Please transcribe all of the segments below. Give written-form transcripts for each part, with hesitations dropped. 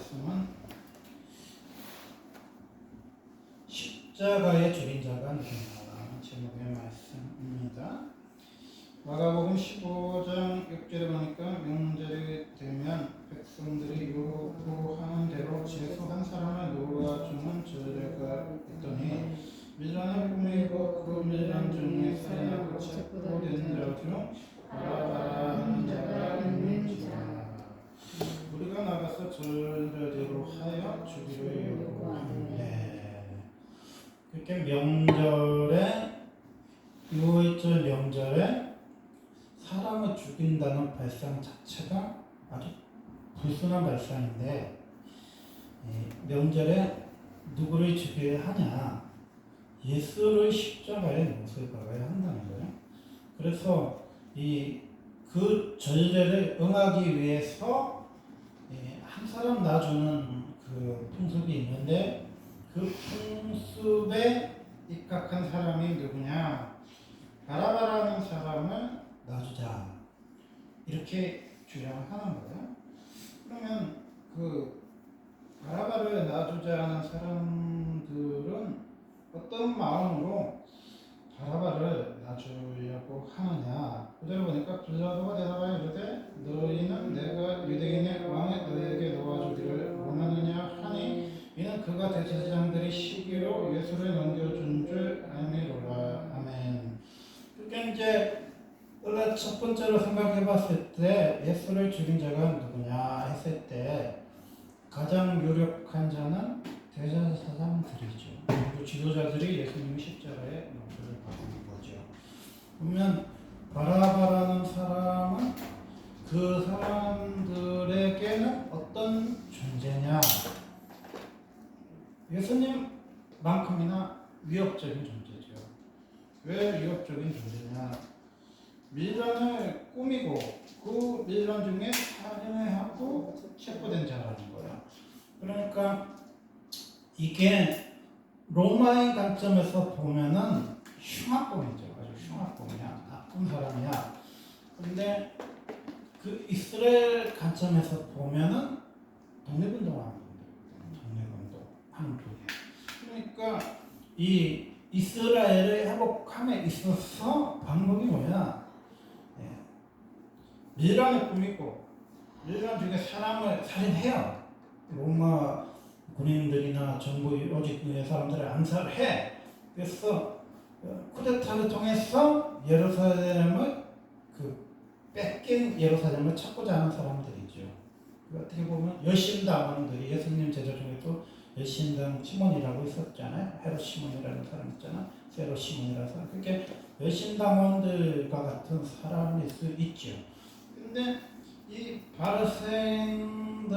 말씀은 십자가에 죽인 자가 누구냐라는 제목의 말씀입니다. 마가복음 15장 6절에 보니까 명절이 되면 백성들이 요구하는 대로 재수 한 사람을 놓아주는 전례가 있더니 밀란을 꾸미고 그 밀란 중에 살인하고 체포된 자 중 바라바라는 자가 있는지라. 우리가 나가서 전례대로 하여 주기를 요구하는데, 그렇게 명절에, 6.1절 명절에 사람을 죽인다는 발상 자체가 아주 불순한 발상인데, 명절에 누구를 죽여야 하냐? 예수를 십자가에 못 박아야 한다는 거예요. 그래서 그 전례를 응하기 위해서 한 사람 놔주는 그 풍습이 있는데, 그 풍습에 입각한 사람이 누구냐? 바라바라는 사람을 놔주자, 이렇게 주장하는 거예요. 그러면 그 바라바를 놔주자는 사람들은 어떤 마음으로 바라바를 놔주려고 하느냐? 그대로 보니까 빌라도가 대답하여 이르되 너희는 내가 유대인의 왕을 너희에게 놓아주기를 원하느냐 하니, 이는 그가 대제사장들이 시기로 예수를 넘겨준 줄 알미로라. 아멘. 그러니까 이제 원래 첫 번째로 생각해봤을 때 예수를 죽인 자가 누구냐 했을 때 가장 유력한 자는 대제사장들이죠. 그리고 지도자들이 예수님 십자가에 못 박은 거죠. 그러면 바라바라는 사람은 그 사람들에게는 어떤 존재냐? 예수님만큼이나 위협적인 존재죠. 왜 위협적인 존재냐? 밀란을 꾸미고 그 밀란 중에 살인을 하고 체포된 자라는 거야. 그러니까 이게 로마의 관점에서 보면은 흉악범이죠. 아주 흉악범이야. 나쁜 사람이야. 근데 그 이스라엘 관점에서 보면은 독립운동하는 분들, 독립운동하는 분이야. 그러니까 이 이스라엘을 회복함에 있어서 방법이 뭐냐? 밀란을 꾸미고 밀란 중에 사람을 살인해요. 로마 군인들이나 정부 요직의 사람들을 암살해. 그래서 쿠데타를 통해서 예루살렘을 뺏긴 예루살렘을 찾고자 하는 사람들이죠. 어떻게 보면 열심당원들이, 예수님 제자 중에도 열심당 시몬이라고 있었잖아요. 헤롯 시몬이라는 사람 있잖아. 세롯 시몬이라는 사람. 그렇게 열심당원들과 같은 사람일 수 있죠. 근데 이 바리새인들은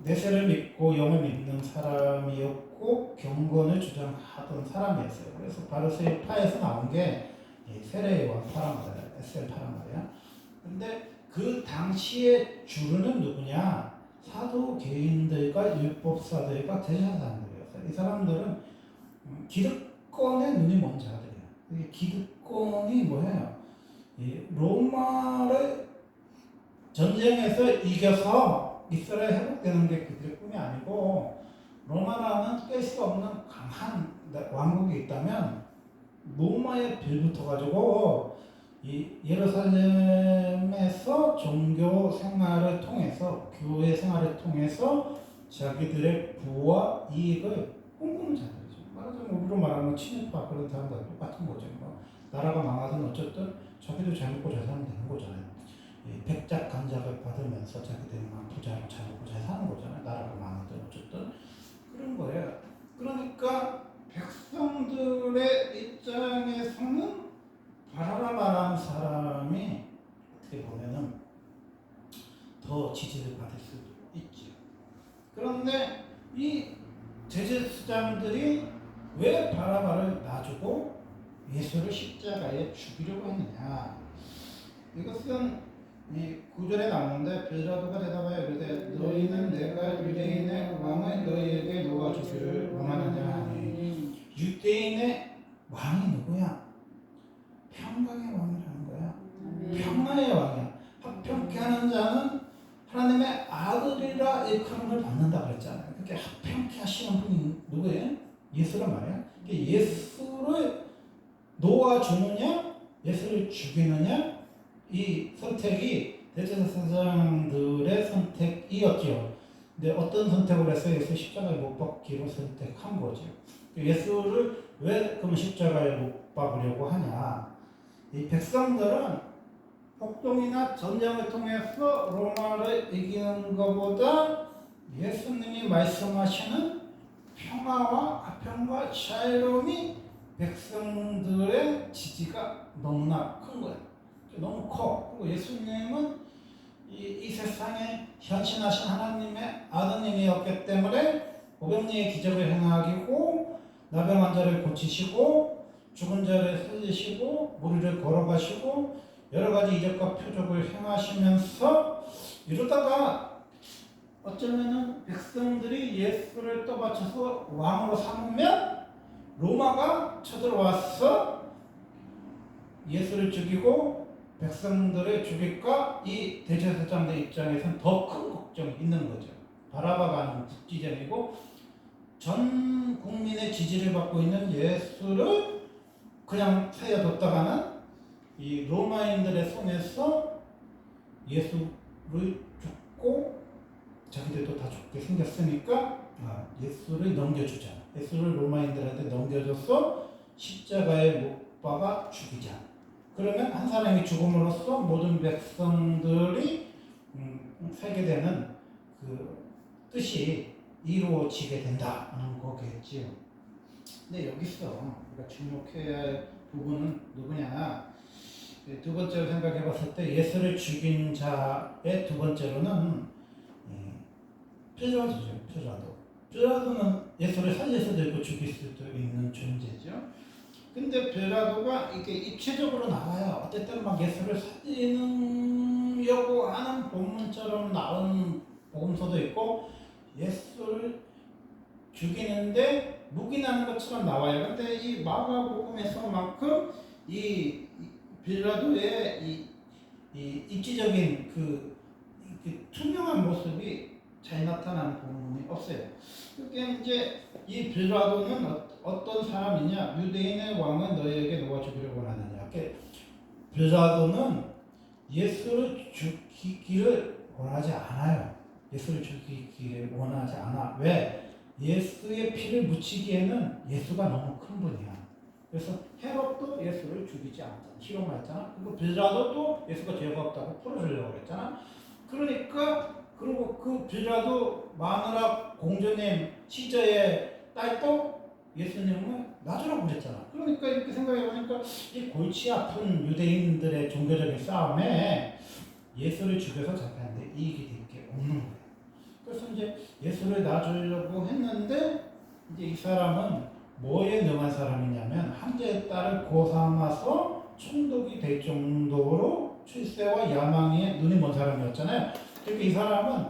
내세를 믿고 영을 믿는 사람이었고 경건을 주장하던 사람이었어요. 그래서 바리새인 파에서 나온 게 세례 요한 파란 말이야, 에셀 파란 말이야. 근데 그 당시에 주류는 누구냐? 사도개인들과 율법사들과 대제사장들이었어요. 이 사람들은 기득권에 눈이 먼 자들이에요. 이 기득권이 뭐예요? 로마를 전쟁에서 이겨서 이스라엘 회복되는 게 그들의 꿈이 아니고, 로마라는 깰 수 없는 강한 왕국이 있다면 로마에 빌붙어가지고 이 예루살렘에서 종교 생활을 통해서, 교회 생활을 통해서 자기들의 부와 이익을 꿈꾸는 자들이죠. 말하자면 우리로 말하면 친일파 그런 사람들 똑같은 거죠. 나라가 망하든 어쨌든 자기들 잘 먹고 잘 사는 되는 거잖아요. 백작 간작을 받으면서 자기들만 부자로 잘 먹고 잘 사는 거잖아요. 나라가 망하든 어쨌든 그런 거예요. 그러니까 백성들의 입장에서는 바라바라는 사람이 어떻게 보면은 더 지지를 받을 수도 있죠. 그런데 이 대제사장들이 왜 바라바를 놔주고 예수를 십자가에 죽이려고 했느냐? 이것은 이 9절에 나오는데, 빌라도가 대답하여 이르되 너희는 내가 유대인의 왕을 너희에게 놓아주기를 원하느냐 하니, 유대인의 왕이 누구야? 평강의 왕이라는 거야. 평화의 왕이야. 화평케 하는 자는 하나님의 아들이라 일컬음을 걸 받는다 그랬잖아요. 그렇게 합평케 하시는 분이 누구예요? 예수란 말이에요. 예수를 놓아주느냐, 예수를 죽이느냐, 이 선택이 대제사장들의 선택이었죠. 근데 어떤 선택을 해서 예수 십자가에 못 박기로 선택한 거죠. 예수를 왜 그럼 십자가에 못 박으려고 하냐? 이 백성들은 폭동이나 전쟁을 통해서 로마를 이기는 것보다 예수님이 말씀하시는 평화와 화평과 자유로움이 백성들의 지지가 너무나 큰 거예요. 너무 커. 그리고 예수님은 이 세상에 현신하신 하나님의 아드님이었기 때문에 500리의 기적을 행하시고 나병 환자를 고치시고 죽은 자를 살리시고 무리를 걸어가시고 여러 가지 이적과 표적을 행하시면서 이러다가 어쩌면은 백성들이 예수를 떠받쳐서 왕으로 삼으면 로마가 쳐들어와서 예수를 죽이고 백성들을 죽일까? 이 대제사장들 입장에서는 더 큰 걱정이 있는 거죠. 바라바가 하는 국지전이고 전 국민의 지지를 받고 있는 예수를 그냥 세워뒀다가는 이 로마인들의 손에서 예수를 죽고 자기들도 다 죽게 생겼으니까 예수를 넘겨주자. 예수를 로마인들한테 넘겨줘서 십자가에 못 박아 죽이자. 그러면 한 사람이 죽음으로써 모든 백성들이 살게 되는 그 뜻이 이루어지게 된다는 거겠지요. 근데 여기서 우리가 주목해야 할 부분은 누구냐? 두 번째로 생각해 봤을 때 예수를 죽인 자의 두 번째로는 빌라도죠. 빌라도는 예수를 살릴 수도 있고 죽일 수도 있는 존재죠. 근데 빌라도가 이게 입체적으로 나와요. 어쨌든 막 예수를 살리려고 하는 본문처럼 나온 복음서도 있고 예수를 죽이는데 묵인하는 것처럼 나와요. 근데 이 마가복음에서만큼 이 빌라도의 이 입지적인 그 투명한 모습이 잘 나타나는 부분이 없어요. 그게 이제 이 빌라도는 어떤 사람이냐? 유대인의 왕은 너희에게 누가 주기를 원하느냐? 빌라도는 예수를 죽이기를 원하지 않아요. 예수를 죽이기를 원하지 않아. 왜? 예수의 피를 묻히기에는 예수가 너무 큰 분이야. 그래서 헤롯도 예수를 죽이지 않았잖아. 희롱을 했잖아. 그리고 빌라도도 예수가 죄가 없다고 풀어주려고 했잖아. 그리고 그 빌라도 마누라 공주님 시저의 딸도 예수님을 놔주라고 그랬잖아. 그러니까 이렇게 생각해 보니까 이 골치 아픈 유대인들의 종교적인 싸움에 예수를 죽여서 자기한테 이익이 될 게 없는 거예요. 그래서 이제 예수를 놔주려고 했는데 이제 이 사람은 뭐에 능한 사람이냐면 한제의 딸을 고삼아서 총독이 될 정도로 출세와 야망에 눈이 먼 사람이었잖아요. 그러니까 이 사람은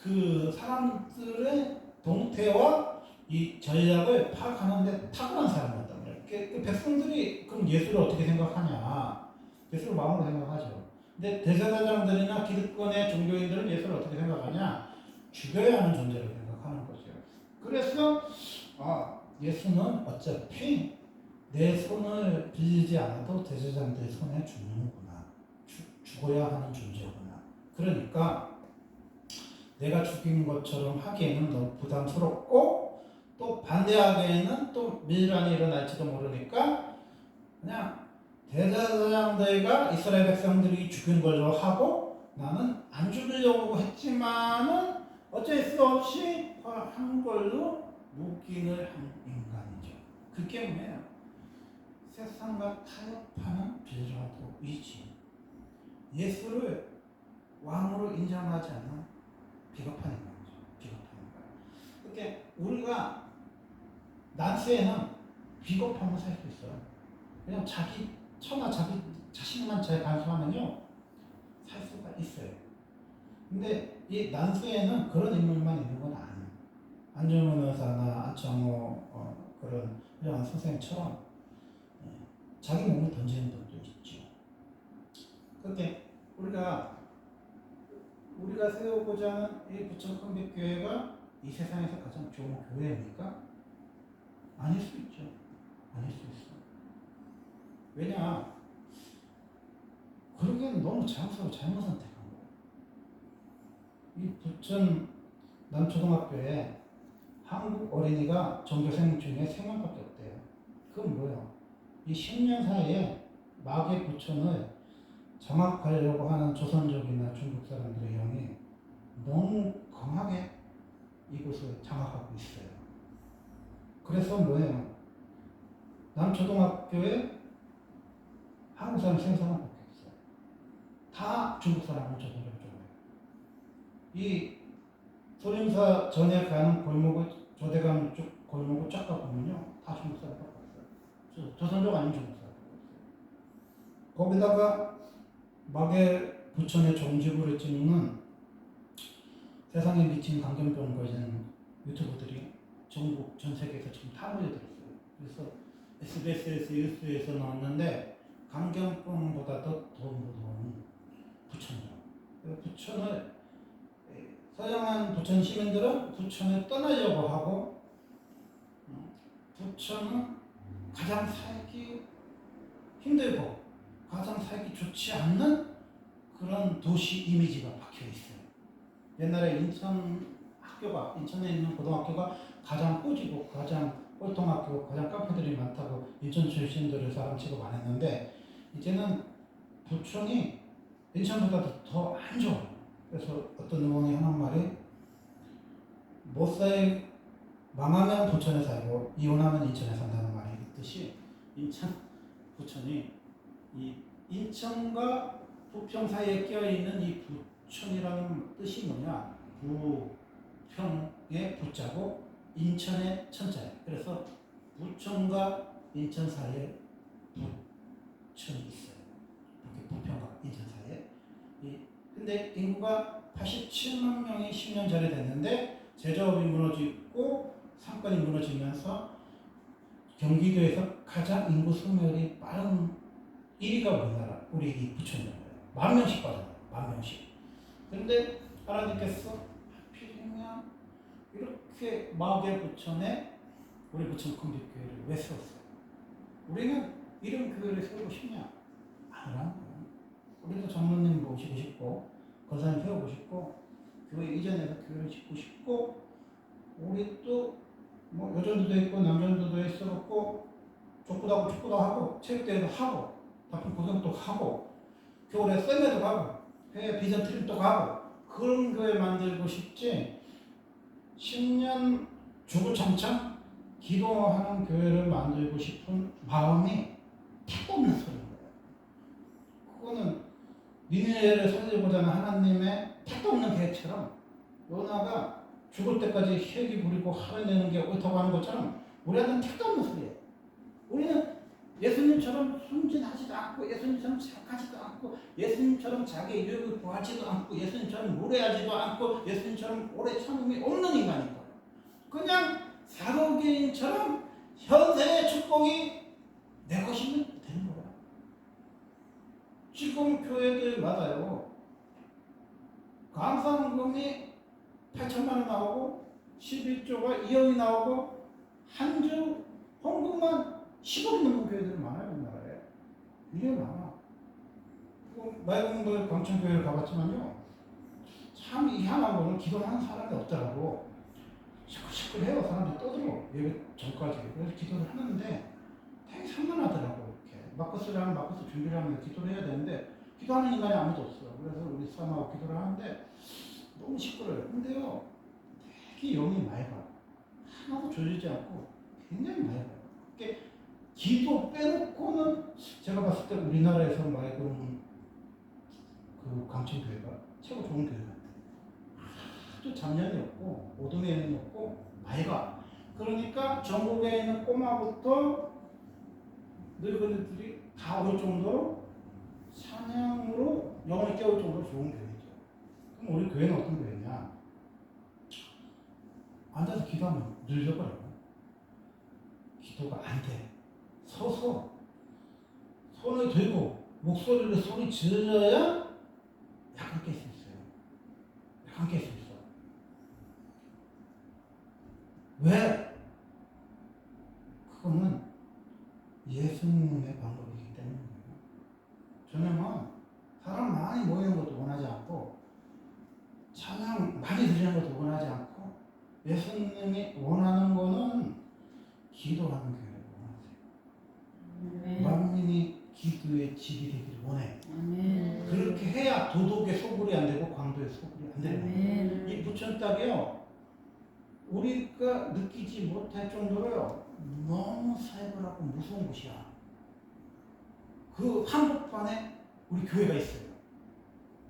그 사람들의 동태와 이 전략을 파악하는데 탁월한 사람이었단 말이에요. 그 백성들이 그럼 예수를 어떻게 생각하냐? 예수를 마음으로 생각하죠. 근데 대제사장들이나 기득권의 종교인들은 예수를 어떻게 생각하냐? 죽여야 하는 존재로 생각하는 거죠. 그래서 예수는 어차피 내 손을 빌리지 않아도 대제사장들의 손에 죽는구나. 죽어야 하는 존재구나. 그러니까 내가 죽인 것처럼 하기에는 너무 부담스럽고 또 반대하기에는 또 밀란이 일어날지도 모르니까 그냥 대제사장들과 이스라엘 백성들이 죽인 걸로 하고 나는 안 죽이려고 했지만은 어쩔 수 없이 한 걸로 묵인을 한 인간이죠. 그게 뭐예요? 세상과 타협하는 빌라도이지. 예수를 왕으로 인정하지 않는 비겁한 인간이죠. 비겁한 인간. 그렇게 우리가 난세에는 비겁하면 살 수 있어요. 그냥 자기 자신만 잘 간수하면요 살 수가 있어요. 근데 이 난세에는 그런 인물만 있는 건 아니에요. 안정훈 의사나 안창호 그런 훌륭한 선생님처럼 자기 몸을 던지는 분도 있죠. 그렇게 우리가 우리가 세우고자 하는 이 부천 컴백교회가 이 세상에서 가장 좋은 교회입니까? 아닐 수 있죠. 아닐 수 있어. 왜냐? 그러기에는 너무 장소를 잘못 선택한 거예요. 이 부천 남초등학교에 한국 어린이가 전교생 중에 3명밖에 없대요. 그건 뭐예요? 이 10년 사이에 마계 부천을 장악하려고 하는 조선족이나 중국 사람들의 영이 너무 강하게 이곳을 장악하고 있어요. 그래서 뭐예요? 남초등학교에 한국 사람 3사람밖에 없어요. 다 중국 사람을 조선족 좋아해요. 이 소림사 전에 가는 골목을 조대강 쪽 골목을 쫙 가보면요, 다 중국 사람밖에 없어요. 조선족 아닌 중국 사람. 거기다가 마계 부천의 종지부를 찍는 세상에 미친 감염병 걸리는 유튜브들이 전국 전 세계에서 지금 다 모여들었어요. 그래서 SBS 뉴스에서 나왔는데 감염병보다도 더 무서운 부천이요. 부천을 서양한 부천 시민들은 부천을 떠나려고 하고 부천은 가장 살기 힘들고 가장 살기 좋지 않는 그런 도시 이미지가 박혀 있어요. 옛날에 인천에 있는 고등학교가 가장 꼬지고 가장 꼴통학교, 가장 깡패들이 많다고 인천 출신들을 사람 취급 안 했는데 이제는 부천이 인천보다도 더 안 좋아요. 그래서 어떤 의원이 하는 말이 망하면 부천에 살고 이혼하면 인천에 산다는 말이 있듯이 부천이 이 인천과 부평 사이에 끼어있는 이 부천이라는 뜻이 뭐냐? 부평의 부자고 인천의 천자예요. 그래서 부천과 인천 사이에 부천이 있어요. 이렇게 부평과 인천 사이에. 근데 인구가 87만 명이 10년 전에 됐는데 제조업이 무너지고 상권이 무너지면서 경기도에서 가장 인구 소멸이 빠른 1위가 우리나라, 우리 이 부천이라고 해요. 10,000명씩 빠져나요. 10,000명씩. 근데 하나님께서 하필이면 이렇게 마계 부천에 우리 부천 컴백교회를 왜 세웠어요? 우리는 이런 교회를 세우고 싶냐? 아니라는 거예요. 우리도 장로님 모시고 싶고 권사님 세우고 싶고 교회 이전에서 교회를 짓고 싶고 우리 또 뭐 여전도도 있고 남전도도 있었고 족구도 하고 체육대회도 하고 바쁜 구경도 하고 겨울에 썰매도 가고 해외 비전 트립도 가고 그런 교회 만들고 싶지 10년 주구장창 기도하는 교회를 만들고 싶은 마음이 택도 없는 소리인 거예요. 그거는 니네를 살리고자 하는 하나님의 택도 없는 계획처럼 요나가 죽을 때까지 혈기 부리고 화내는 게 옳다고 하는 것처럼 우리한테는 택도 없는 소리예요. 우리는 예수님처럼 순진하지도 않고 예수님처럼 착하지도 않고 예수님처럼 자기의 유익을 구하지도 않고 예수님처럼 무례하지도 않고 예수님처럼 오래 참음이 없는 인간인 거예요. 그냥 사도계인처럼 현세의 축복이 내 것이면 되는 거야. 지금 교회들마다요 감사헌금이 8천만 원 나오고 11조가 2억이 나오고 한 주 헌금만 10억이 넘는 교회들이 많아요. 우리나라에. 이게 많아. 마이공들 광천교회를 가봤지만요 참 이상한 거는 기도하는 사람이 없더라고. 시끌시끌해요. 사람들이 떠들어. 예배 전까지. 그래서 기도를 하는데 되게 산만하더라고. 이렇게 마커스를 마커스 준비를 하면 기도를 해야 되는데 기도하는 인간이 아무도 없어. 그래서 우리 사람하고 기도를 하는데 너무 시끄러워요. 근데요 되게 영이 맑아. 하나도 조지지 않고 굉장히 맑아요. 기도 빼놓고는 제가 봤을 때 우리나라에서 맑은 그 광천교회가 최고 좋은 교회 같아요. 아주 잡념이 없고 오동에는 없고 맑아. 그러니까 전국에 있는 꼬마부터 늙은이들이 다 올 정도로 찬양으로 영을 깨울 정도로 좋은 교회죠. 그럼 우리 교회는 어떤 교회냐? 앉아서 기도하면 늘려버려요. 기도가 안 돼. 서서 손을 들고 목소리를 소리 질러야 약간 깰 수 있어요. 한계일 수 있어. 왜? 그거는 예수님의 방법이기 때문이에요. 저는 사람 많이 모이는 것도 원하지 않고 찬양 많이 드리는 것도 원하지 않고 예수님이 원하는 거는 기도하는 교회를 원하세요. 만민이 기도의 집이 되기를 원해. 아멘. 그렇게 해야 도덕의 소굴이 안 되고 광도의 소굴이 안 되는 거예요. 이 부천 땅이요, 우리가 느끼지 못할 정도로요 너무 살벌하고 무서운 곳이야. 그 한복판에 우리 교회가 있어요.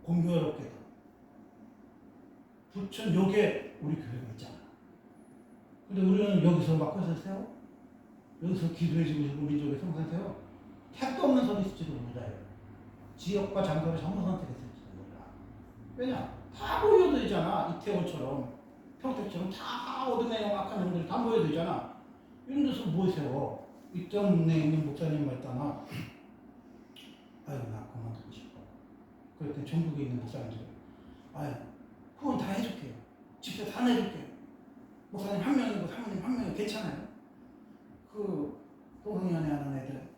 공교롭게도 부천역에 우리 교회가 있잖아. 근데 우리는 여기서 막 것을 세워, 여기서 기도해주고 민족의 성산 세워. 택도 없는 소리 있을지도 몰라요. 지역과 장소를 잘못 선택했을지도 몰라. 왜냐? 다 모여들잖아. 이태원처럼, 평택처럼 다 어둠의 영악한 놈들이 다 모여들잖아. 이런 데서 뭐 세워? 이태원에 있는 목사님 말따나, 아유 나 그만두고 싶어. 그랬더니 전국에 있는 목사님들, 아유 후원 다 해줄게요. 집세 다 내줄게요. 목사님 한 명이고 사모님 한 명이 괜찮아요. 그 동성연애 하는 애들,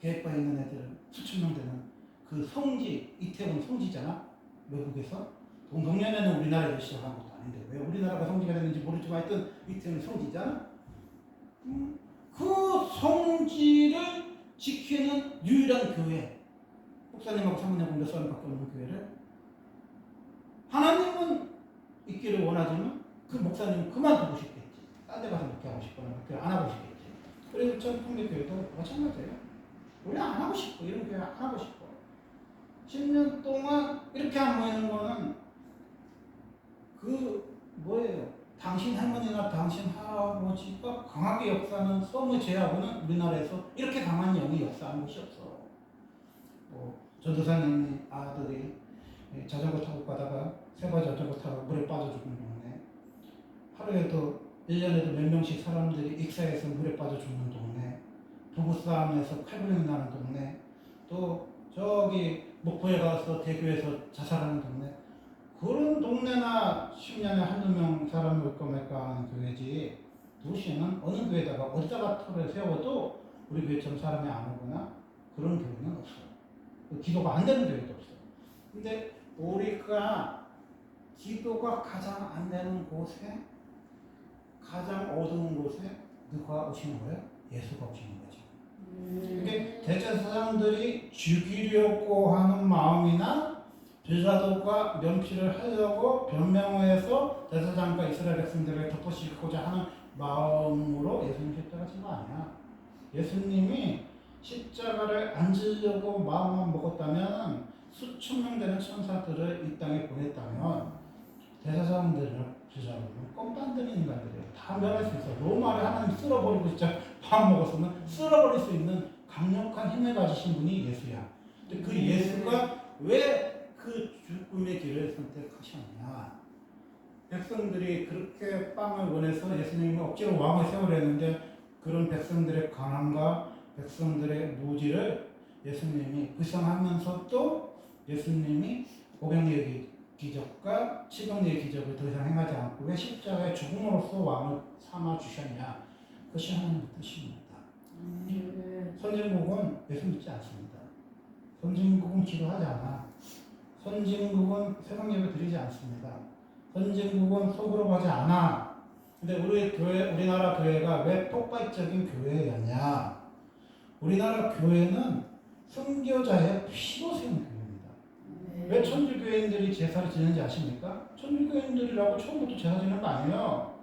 계획과 있는 애들 수천 명 되는 그 성지, 이태원 성지잖아. 외국에서 동성연애는 우리나라에서 시작한 것도 아닌데 왜 우리나라가 성지가 됐는지 모르지만 하여튼 이태원 성지잖아. 그 성지를 지키는 유일한 교회, 목사님하고 사모님하고 몇 사람밖에 없는 교회를 하나님은 있기를 원하지만 그 목사님은 그만두고 싶겠지. 딴 데 가서 그렇게 하고 싶거나 그렇게 안 하고 싶겠지. 그래서 전 풍대교회도 마찬가지예요. 우리 안 하고 싶고 이런 교회 안 하고 싶어. 10년 동안 이렇게 안 모이는 거는 그 뭐예요? 당신 할머니나 당신 할아버지가 강하게 역사하는 소무 제하고는 우리나라에서 이렇게 강한 영이 역사하는 곳이 없어. 뭐 전도사님 아들이 자전거 타고 가다가 세바 자전거 타고 물에 빠져 죽는 동네, 하루에도 1년에도 몇 명씩 사람들이 익사해서 물에 빠져 죽는 동네, 부부싸움에서 칼불ling 나는 동네, 또 저기 목포에 가서 대교에서 자살하는 동네, 그런 동네나 10년에 한두 명 사람이 올까 말까 하는 교회지. 도시에는 어느 교회다가 어디다가 터를 세워도 우리 교회처럼 사람이 안 오거나 그런 교회는 없어요. 기도가 안 되는 교회도 없어요. 근데 우리가 기도가 가장 안 되는 곳에, 가장 어두운 곳에 누가 오시는 거예요? 예수가 오시는 거죠. 이게 대제사장들이 죽이려고 하는 마음이나 빌라도가 면피를 하려고 변명해서 대제사장과 이스라엘 백성들을 덮어씌우고자 하는 마음으로 예수님 십자가 진 거 아니야. 예수님이 십자가를 안 지려고 마음만 먹었다면, 수천 명 되는 천사들을 이 땅에 보냈다면 대제사장들은 빌라도는 껌도 안 되는 인간들이에요. 다 멸할 수 있어. 로마를 하나님 쓸어버리고 진짜 밥 먹었으면 쓸어버릴 수 있는 강력한 힘을 가지신 분이 예수야. 근데 그 예수가 왜 그 죽음의 길을 선택하셨냐? 백성들이 그렇게 빵을 원해서 예수님이 억지로 왕을 세우려는데 그런 백성들의 강함과 백성들의 무지를 예수님이 불쌍하면서도 예수님이 오병이의 기적과七병리의 기적을 더 이상 행하지 않고 왜 십자가의 죽음으로써 왕을 삼아 주셨냐? 그것이 하나님의 뜻입니다. 선진국은 예수 믿지 않습니다. 선진국은 기도하지 않아. 선진국은 새벽 예배 드리지 않습니다. 선진국은 속으로 가지 않아. 근데 우리나라 교회가 왜 폭발적인 교회였냐? 우리나라 교회는 선교자의 피로 세운 교회입니다. 왜 천주교인들이 제사를 지내는지 아십니까? 천주교인들이라고 처음부터 제사 지내는 거 아니에요.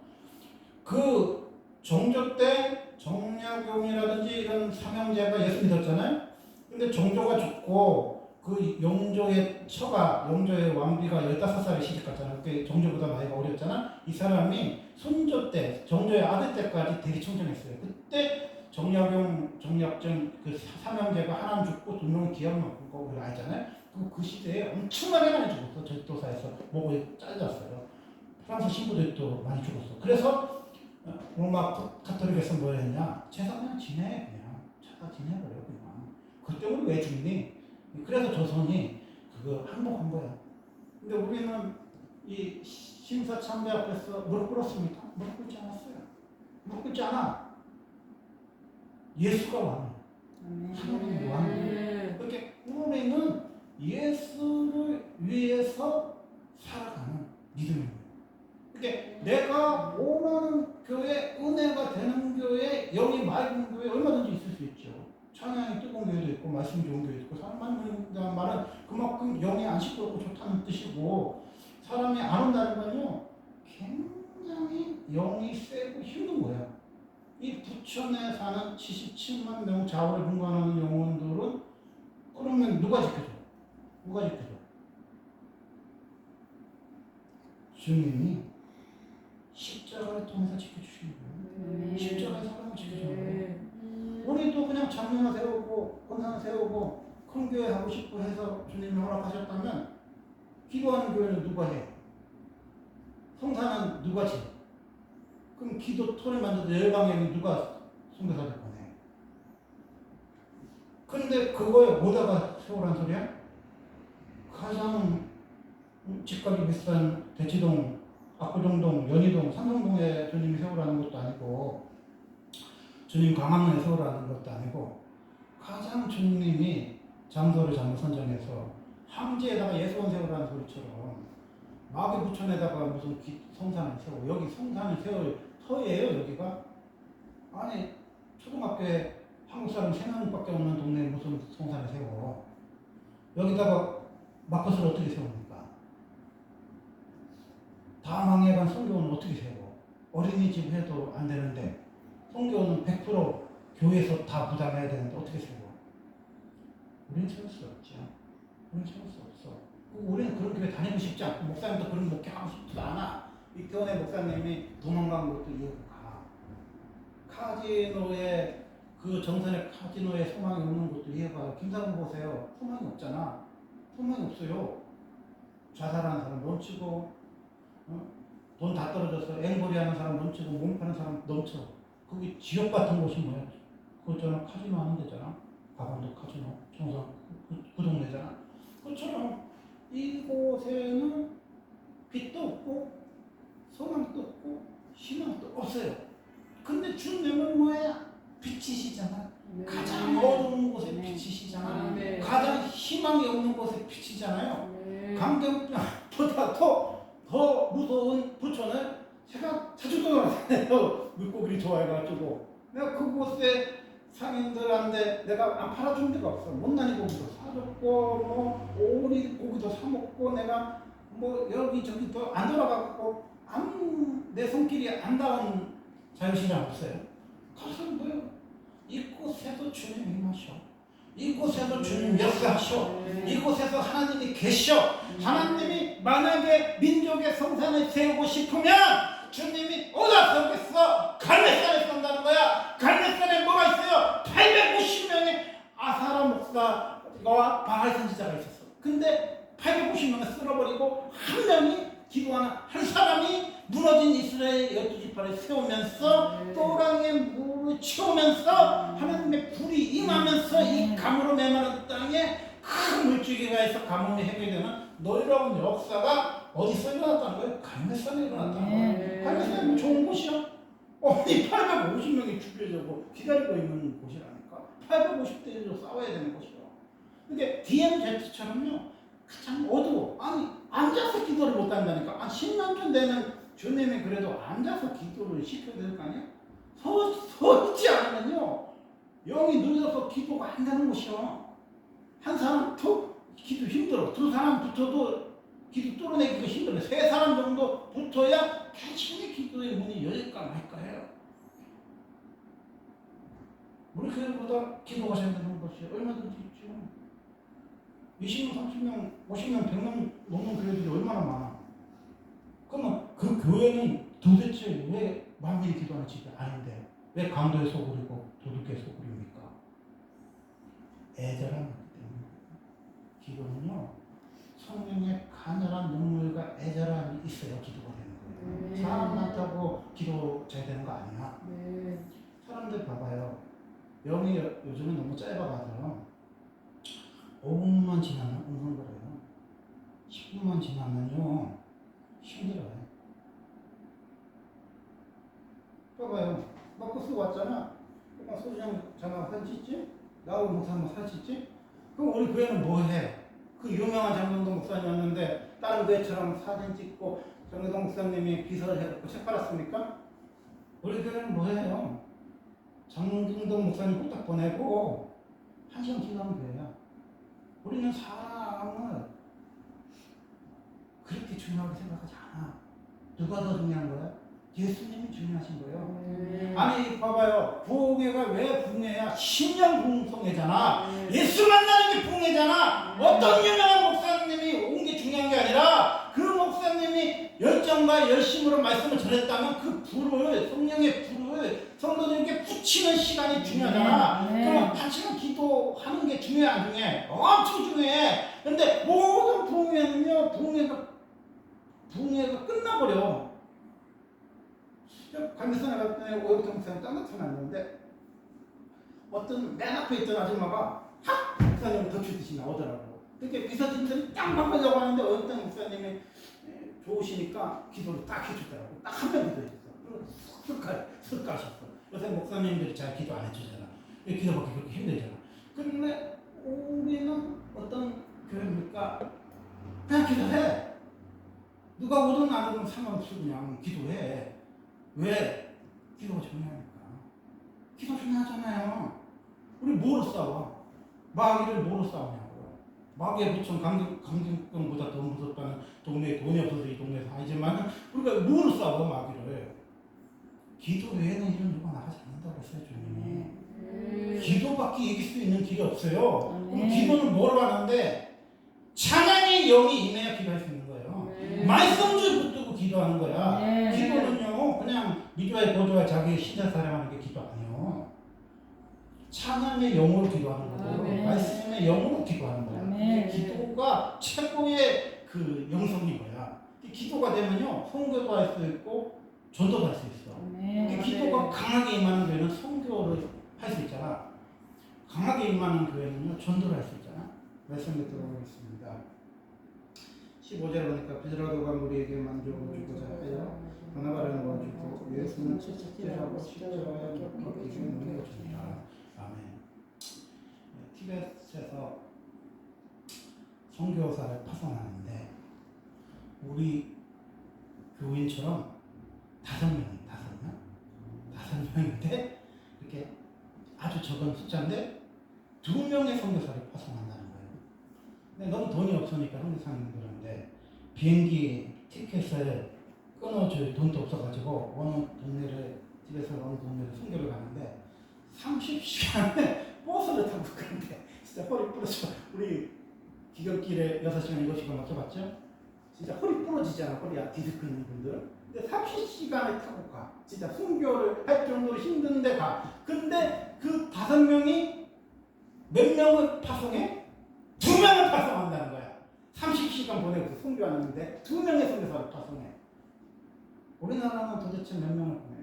그 종교 때 정약용이라든지 이런 삼형제가 예수 믿었잖아요. 근데 정조가 죽고 그 영조의 처가, 영조의 왕비가 15살에 시집갔잖아. 그게 정조보다 나이가 어렸잖아. 이 사람이 손조 때, 정조의 아들 때까지 대리청정했어요. 그때 정약용, 정약전 그 삼형제가 하나는 죽고 두 명은 기억 먹고 우리가 알잖아요. 그 시대에 엄청나게 많이 죽었어. 절도사에서 목을 잘렸어요. 프랑스 신부들도 많이 죽었어. 그래서 로마 카톨릭에서 뭐 했냐? 제사 그냥 지내. 그냥 제사 지내버려. 그냥. 그 때문에 왜 죽니? 그래서 조선이 그거 항복한 거야. 근데 우리는 이 심사참배 앞에서 무릎 꿇었습니까? 무릎 꿇지 않았어요. 무릎 꿇지 않아. 예수가 왕이에요. 하나님이 왕이에요. 그렇게 우리는 예수를 위해서 살아가는 믿음입니다. 그러니까 내가 원하는 교회, 은혜가 되는 교회, 영이 맑은 교회 얼마든지 있을 수 있죠. 찬양이 뜨거운 교회도 있고 말씀이 좋은 교회도 있고 사람 만나는 말은 그만큼 영이 안 시끄럽고 좋다는 뜻이고 사람이 안 온다는 건요 굉장히 영이 세고 힘든 거야. 이 부천에 사는 77만 명 좌우를 분간하는 영혼들은 그러면 누가 지켜줘? 누가 지켜줘? 주님이 십자가를 통해서 지켜주시는 거예요. 십자가의 사랑을 지켜주는 거예요. 우리도 그냥 장로나 세우고 권사나 세우고 큰 교회 하고 싶고 해서 주님이 허락하셨다면 기도하는 교회는 누가 해? 성사는 누가 지? 그럼 기도 톤을 만져도 열방에는 누가 선교사들 보내? 근데 그거에 뭐다가 세우란 소리야? 가장 집값이 비싼 대치동, 압구정동, 연희동, 삼성동에 주님이 세우라는 것도 아니고 주님 광화문에 세우라는 것도 아니고 가장 주님이 장소를 잘못 선정해서 황제에다가 예수원 세우라는 소리처럼 마귀 부천에다가 무슨 성산을 세워. 여기 성산을 세울 터예요 여기가? 아니 초등학교에 한국 사람 3명밖에 없는 동네에 무슨 성산을 세워. 여기다가 마켓을 어떻게 세웁니까? 다 망해간 성교원은 어떻게 세워? 어린이집 해도 안 되는데 성교원은 100% 교회에서 다 부담해야 되는데 어떻게 세워? 우리는 세울 수 없죠. 우리는 세울 수 없어. 우리는 그런 교회 다니고 싶지 않고 목사님도 그런 목회하고 싶지도 않아. 이 교회 목사님이 도망간 것도 이해가 가. 카지노에 그 정선의 카지노에 소망이 없는 것도 이해가. 김사근 보세요. 소망이 없잖아. 소망이 없어요. 자살하는 사람 넘치고 돈 다 떨어져서 앵벌이 하는 사람 넘치고 몸 파는 사람 넘쳐. 거기 지역 같은 곳이 뭐야? 그거잖아. 카지노 하는 데잖아. 강원도 카지노. 정선 그 동네잖아. 그처럼 이곳에는 빛도 없고 소망도 없고 희망도 없어요. 근데 주님은 뭐야? 빛이시잖아. 네. 가장 어두운 곳에 네. 빛이시잖아. 네. 가장 희망이 없는 곳에 빛이잖아요. 네. 강경보다 더 무서운 부천을 제가 자주 돌아다녀요. 물고기를 좋아해가지고 내가 그곳에 상인들한테 내가 안 팔아준 데가 없어. 못난이 고기도 사줬고 뭐 오리 고기도 사 먹고 내가 뭐 여기저기 또 안 돌아가고 아무 내 손길이 안 닿은 자유시장 없어요. 가서 뭐요? 이곳에도 주님이 임하셔. 이곳에도 주님 역사하셔. 이곳에서 하나님이 계셔. 하나님이 만약에 민족의 성산을 세우고 싶으면 주님이 어디다 세우겠어? 갈매산에 세운다는 거야. 갈매산에 뭐가 있어요? 850명의 아사라 목사와 바알 선지자가 있었어. 근데 850명을 쓸어버리고 한 명이 기도하는 한 사람이 무너진 이스라엘 12지파를 세우면서 또랑에 물을 채우면서 하나님의 불이 임하면서 이 가물어 메마른 땅에 큰 물줄기가 있어 가뭄이 해결되는 놀라운 역사가 어디서 일어났다는 거예요? 갈매산에 일어났다는 거예요. 갈매산이 뭐 좋은 곳이야? 아니 850명이 죽여주고 기다리고 있는 곳이라니까. 850대로 싸워야 되는 곳이야. 그러니까 DMZ처럼요 가장 어두워. 아니 앉아서 기도를 못 한다니까. 10년 전 되는 주님이 그래도 앉아서 기도를 시켜야 될 거 아니야? 서 있지 않으면요 영이 눌려서 기도가 안 되는 곳이야. 한 사람 툭 기도 힘들어. 두 사람 붙어도 기도 뚫어내기가 힘들어. 세 사람 정도 붙어야 개신의 기도의 문이 열릴까 말까 해요. 우리 교회보다 기도하셔야 되는 것이 얼마든지 있죠. 20명, 30명, 50명, 100명 넘는 교회들이 얼마나 많아. 그러면 그 교회는 도대체 왜 만민이 기도하는 집이 아닌데 왜 강도의 소굴이고 도둑의 소굴입니까? 애절한 거기 때문에. 기도는요 성령의 간절한 눈물과 애절함이 있어야 기도가 되는 거예요. 사람 많다고 기도 잘 되는 거 아니야. 사람들 봐봐요. 영이 요즘은 너무 짧아가서 5분만 지나면 웅성거려요. 10분만 지나면요 힘들어요. 봐봐요. 막 그 쓰고 왔잖아. 소주장 장관 사진 찍지? 나하고 목사 한번 사진 찍지? 그럼 우리 교회는 뭐 해? 그 유명한 장동동 목사님이었는데 다른 교회처럼 사진 찍고 장동동 목사님이 비서를 해갖고 책 팔았습니까? 우리 교회는 뭐 해요? 장동동 목사님 꼭 보내고 1시간 기도하면 돼요. 우리는 사람을 그렇게 중요하게 생각하지 않아. 누가 더 중요한 거야? 예수님이 중요하신 거예요. 아니 봐봐요. 부흥회가 왜 부흥회야? 신령 부흥성회잖아. 예수 만나는 게 부흥회잖아. 어떤 유명한 목사님이 온 게 중요한 게 아니라 그 목사님이 열정과 열심으로 말씀을 전했다면 그 불을, 성령의 불을 성도들에게 붙이는 시간이 중요하잖아. 그럼 같이 기도하는 게 중요해 안 중요해? 엄청 중요해. 근데 모든 부흥회는요, 부흥회가 끝나버려. 관계선에 갔더니 오해부터 목사님 딱 나타났는데 어떤 맨 앞에 있던 아줌마가 학! 목사님을 덮치듯이 나오더라고. 그렇게 비서진들이 딱 바꾸려고 하는데 어떤 목사님이 좋으시니까 기도를 딱 해주더라고. 딱 한 명 기도해줬어. 쓱 가셨어. 요새 목사님들이 잘 기도 안 해주잖아. 기도받기 그렇게 힘들잖아. 그런데 우리는 어떤 교회입니까? 그냥 기도해. 누가 오든 안 오든 상관없이 그냥 기도해. 왜? 기도가 중요하니까. 기도 중요하잖아요. 우리 뭐로 싸워? 마귀를 뭐로 싸우냐고요. 마귀의 부천 강진병보다 더 무섭다는 동네에 돈이 없어서 이 동네에 살지만 우리가 뭐로 싸워 마귀를? 기도 외에는 이런 누가 나가지 않는다고 했어요 주님이. 기도밖에 이길 수 있는 길이 없어요. 그럼 기도는 뭐로 하는데 찬양의 영이 임해야 기도할 수 있는 거예요. 말씀줄 붙들고 기도하는 거야. 기도는요 그냥 미디어에 보조와 자기 신자 사랑하는 게 기도 아니에요. 찬양의 영으로 기도하는 거고 말씀의 영으로 기도하는 거야. 기도가 최고의 그 영성인 거야. 기도가 되면요 선교도 할 수 있고 전도도 할 수 있어. 기도가 강하게 임하는 교회는 선교를 할 수 있잖아. 강하게 임하는 교회는요 전도를 할 수 있잖아. 말씀에 들어가겠습니다. 15절 보니까 베드로가 우리에게 만족을 주고자 하여 바나바를 모아주고 예수는 채찍질하고 십자가에 못 박히는 능력을 주니라. 아멘. 티벳에서 선교사를 파송하는데 우리 교인처럼 5명인데 이렇게 아주 적은 숫자인데 2명의 선교사를 파송한다는 거예요. 근데 너무 돈이 없으니까 선교사님 그런데 비행기 티켓을 끊어줄 돈도 없어가지고 어느 동네를 집에서 어느 동네를 선교를 가는데 30시간에 버스를 타고 가는데 진짜 허리 부러져. 우리 귀경길에 6시간 7시간 맡겨봤죠? 진짜 허리 부러지잖아. 허리 디스크 있는 분들. 근데 30시간을 타고 가. 진짜 순교를 할 정도로 힘든데 가. 근데 그 5명이 몇 명을 파송해? 2명을 파송한다는 거야. 30시간 보내고 순교하는데 2명의 선교사를 파송해. 우리나라는 도대체 몇 명을 보내?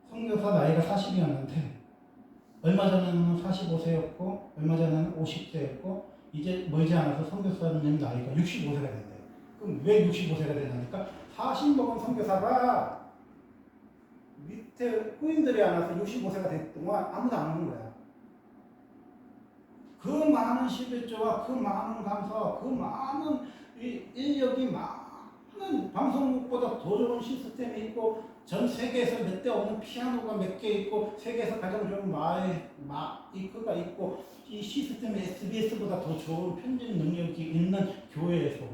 선교사 나이가 40이었는데 얼마 전에는 45세였고 얼마 전에는 50세였고 이제 머지않아서 선교사님 나이가 65세가 된대. 그럼 왜 65세가 되냐니까 40 먹은 선교사가 밑에 후임들이 안 와서 65세가 된 동안 아무도 안 오는 거야. 그 많은 11조와 그 많은 강사와 그 많은 인력이 많은 방송국보다 더 좋은 시스템이 있고 전 세계에서 몇 대 없는 피아노가 몇 개 있고 세계에서 가장 좋은 마이크가 있고 이 시스템이 SBS보다 더 좋은 편집 능력이 있는 교회에서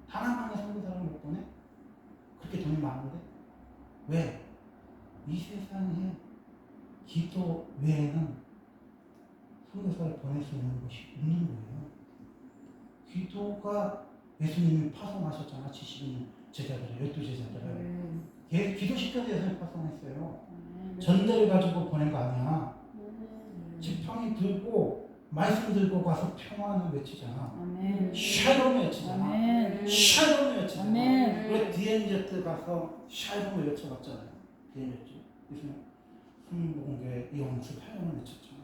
단 한 명의 선교사를 못 보내? 그렇게 돈이 많은데? 왜? 이 세상에 기도 외에는 선교사를 보낼 수 있는 것이 없는 거예요. 기도가 예수님이 파송하셨잖아. 70인 제자들을, 12제자들을. 기도시켜서 예수님이 파송했어요. 전대를 가지고 보낸 거 아니야. 지팡이 들고 말씀 들고 가서 평안을 외치잖아. 샬롬을 외치잖아. 샬롬을 외치잖아. 왜 디엔제트 가서 샬롬을 외쳐봤잖아요. 디엔제트. 그래서 순복음교회 이용수 샬롬을 외쳤잖아.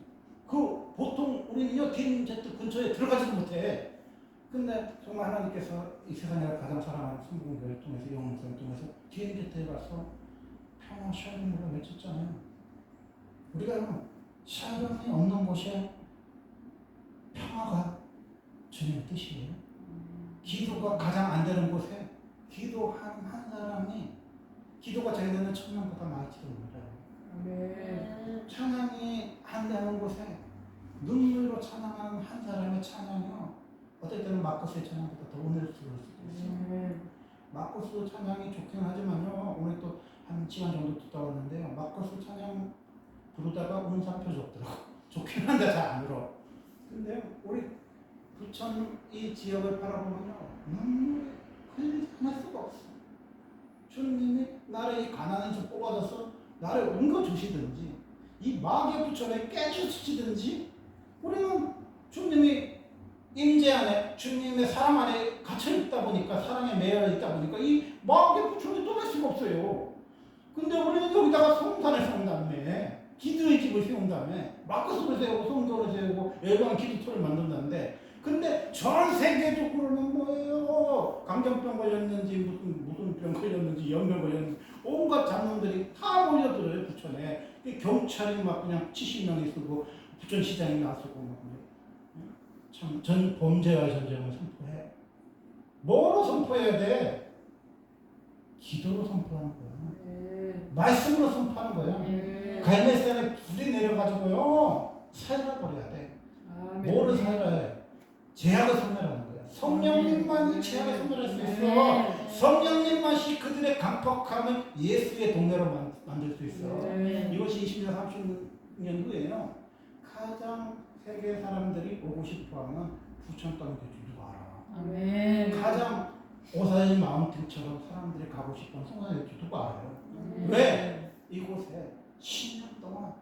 그 보통 우리는요 디엔제트 근처에 들어가지도 못해. 근데 정말 하나님께서 이 세상에 가장 사랑하는 성공교회를 통해서 영성을 통해서 뒤에 곁에 가서 평화 샬롬을 외쳤잖아요. 우리가 샬롬이 없는 곳에 평화가 주님의 뜻이에요. 기도가 가장 안 되는 곳에 기도한 한 사람이 기도가 잘 되는 천년보다 많을지도 몰라요. 아멘. 찬양이 안 되는 곳에 눈물로 찬양하는 한 사람의 찬양이요. 어떨 때는 마커스의 찬양보다 더 은혜스러울 수도 있어요. 마커스 찬양이 좋긴 하지만요. 오늘 또 한 시간 정도 듣다 왔는데요. 마커스 찬양 부르다가 운상표시 없더라고. 좋긴 한데 잘 안 울어. 근데 우리 부천 이 지역을 바라보면요. 눈물이 흘리지 않을 수가 없어. 주님이 나를 이 가난에서 뽑아줘서 나를 옮겨주시든지 이 마귀의 부천에 깨주시든지 우리는 주님이 임재 안에 주님의 사랑 안에 갇혀있다 보니까 사랑에 매여 있다 보니까 이 마귀의 부천을 떠날 수가 없어요. 근데 우리는 여기다가 성산을 세운 다음에 기도의 집을 세운 다음에 마커스를 세우고 성도를 세우고 열방 기도처를 만든다는데 근데 전 세계적으로는 뭐예요? 감정병 걸렸는지 무슨 병 걸렸는지 연병 걸렸는지 온갖 잡놈들이 다 몰려들어요 부천에. 경찰이 막 그냥 70명이 쓰고 부천시장이 나서고 막 참 전 범죄와 전쟁을 선포해. 뭐로 선포해야 돼? 기도로 선포하는 거야. 말씀으로 선포하는 거야. 갈매산에 불이 내려가지고요 살려버려야 돼. 뭐를 살려야 제약을 소멸하는 거야. 성령님만이 제약을 소멸할 수 있어. 성령님만이 그들의 강팍함을 예수의 동네로 만들 수 있어. 이것이 20년, 30년 후에요. 가장 세계 사람들이 오고 싶어하는 부천 땅 교주 누가 알아? 아멘. 가장 오사진 마운틴처럼 사람들이 가고 싶어하는 성산의 교주 누가 알아요? 왜? 이곳에 10년 동안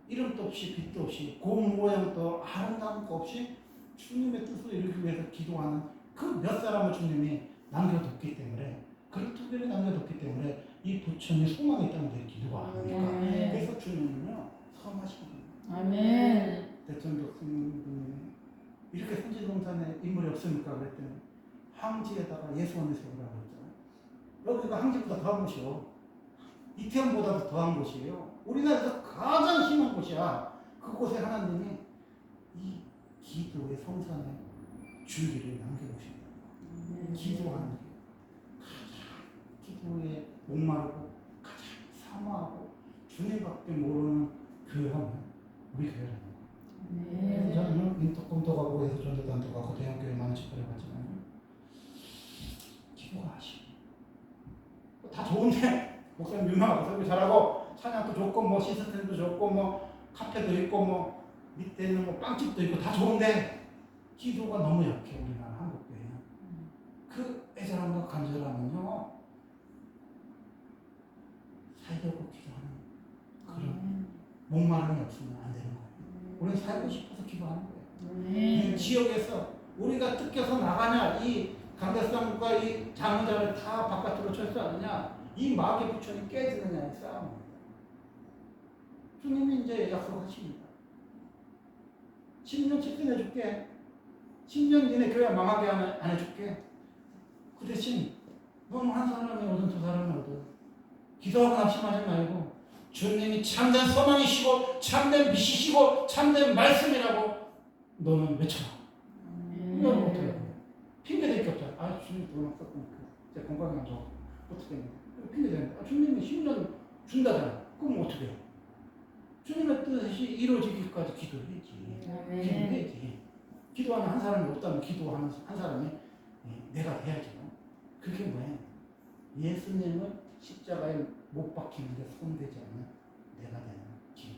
이름도 없이 빛도 없이 고운 모양도 아름다운 거 없이 주님의 뜻을 이루기 위해서 기도하는 그 몇 사람을 주님이 남겨뒀기 때문에 그 특별히 남겨뒀기 때문에 이 부천에 소망이 있다는 게 기도가 아닙니까? 그래서 주님은요 선하신 거예요. 아멘. 대천도 스님분이 이렇게 선지동산에 인물이 없습니까? 그랬더니 황지에다가 예수원을 세우라고 했잖아요. 여기가 황지보다 더한 곳이요. 이태원보다도 더한 곳이에요. 우리나라에서 가장 심한 곳이야. 그곳에 하나님이 이 기도의 성산에 줄기를 남겨놓으신다. 기도하는 게 가장 기도에 목마르고 가장 사모하고 주님밖에 모르는 교회가 우리 교회라는 거예요. 그래서 저는 인터콤도 가고 예수전도단도 가고 대형교회 많은 집회를 갔지만 기도가 아쉬워. 다 좋은데 목사님 유명하고 설교 잘하고 찬양도 좋고 뭐 시스템도 좋고 뭐 카페도 있고 뭐 밑에는 뭐 빵집도 있고 다 좋은데 기도가 너무 약해. 우리나라 한국교회는 그 애절함과 간절함은요 살려고 기도하는 그런 목마름이 없으면 안 되는 거예요. 우리는 살고 싶어서 기도하는 거예요. 이 지역에서 우리가 뜯겨서 나가냐 이 강대상과 이 장자를 다 바깥으로 철수하느냐 이 마귀의 부천이 깨지느냐의 싸움입니다. 주님이 이제 약속하십니다. 10년 직진해줄게. 10년 이내 교회 망하게 안 해줄게. 그 대신 너무 한 사람이 오든 두 사람이 오든 기도하고 낙심하지 말고 주님이 참된 소망이시고 참된 빛이시고 참된 말씀이라고 너는 외쳐라. 너는 어떻게 해? 핑계댈 게 없잖아. 아 주님 돈 없었고 제 건강이 안 좋아. 어떻게 해? 핑계대는데 주님이 10년 준다잖아. 그럼 어떻게 해? 주님의 뜻이 이루어지기까지 기도해야지. 기도해야지. 기도하는 한 사람이 없다면 기도하는 한 사람이 내가 돼야죠. 그게 뭐야? 예수님을 십자가에 못 박히는데 손대지 않는 내가 되는 길.